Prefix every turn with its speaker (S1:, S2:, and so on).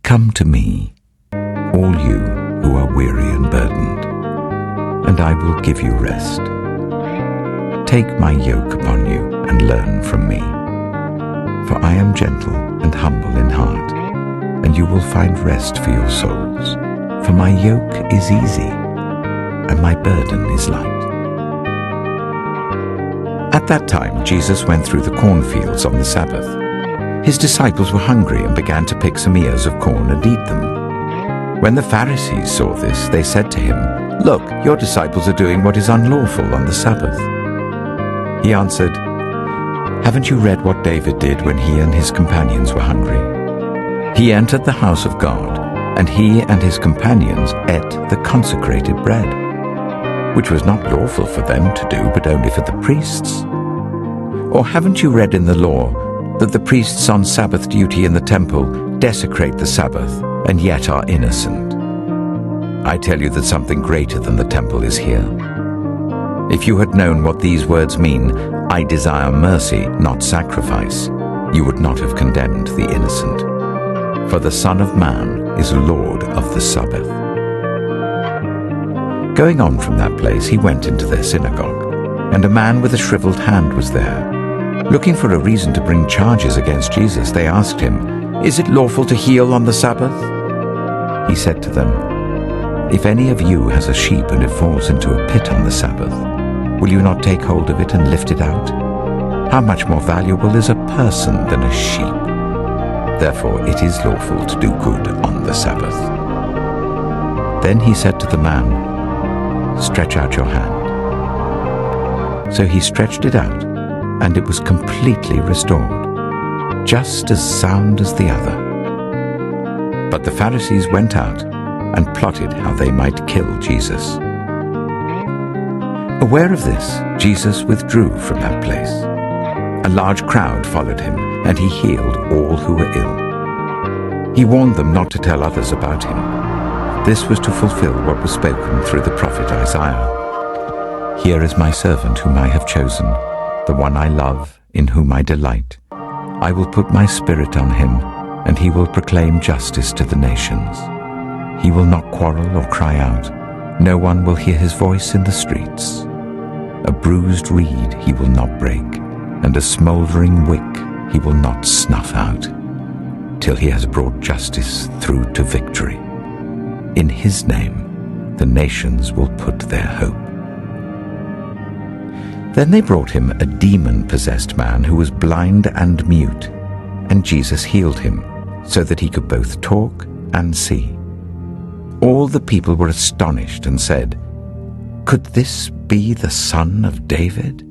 S1: Come to me, all you who are weary and burdened, and I will give you rest. Take my yoke upon you and learn from me, for I am gentle and humble in heart, and you will find rest for your souls. For my yoke is easy, and my burden is light. At that time, Jesus went through the cornfields on the Sabbath. His disciples were hungry and began to pick some ears of corn and eat them. When the Pharisees saw this, they said to him, "Look, your disciples are doing what is unlawful on the Sabbath." He answered, "Haven't you read what David did when he and his companions were hungry? He entered the house of God, and he and his companions ate the consecrated bread, which was not lawful for them to do, but only for the priests. Or haven't you read in the law that the priests on Sabbath duty in the temple desecrate the Sabbath and yet are innocent? I tell you that something greater than the temple is here. If you had known what these words mean, 'I desire mercy, not sacrifice,' you would not have condemned the innocent. For the Son of Man is Lord of the Sabbath." Going on from that place, he went into their synagogue, and a man with a shriveled hand was there. Looking for a reason to bring charges against Jesus, they asked him, "Is it lawful to heal on the Sabbath?" He said to them, "If any of you has a sheep and it falls into a pit on the Sabbath, will you not take hold of it and lift it out? How much more valuable is a person than a sheep? Therefore it is lawful to do good on the Sabbath." Then he said to the man, "Stretch out your hand." So he stretched it out, and it was completely restored, just as sound as the other. But the Pharisees went out and plotted how they might kill Jesus. Aware of this, Jesus withdrew from that place. A large crowd followed him, and he healed all who were ill. He warned them not to tell others about him. This was to fulfill what was spoken through the prophet Isaiah. "Here is my servant whom I have chosen, the one I love, in whom I delight. I will put my spirit on him, and he will proclaim justice to the nations. He will not quarrel or cry out. No one will hear his voice in the streets. A bruised reed he will not break, and a smoldering wick he will not snuff out, till he has brought justice through to victory. In his name the nations will put their hope." Then they brought him a demon-possessed man who was blind and mute, and Jesus healed him, so that he could both talk and see. All the people were astonished and said, "Could this be the son of David?"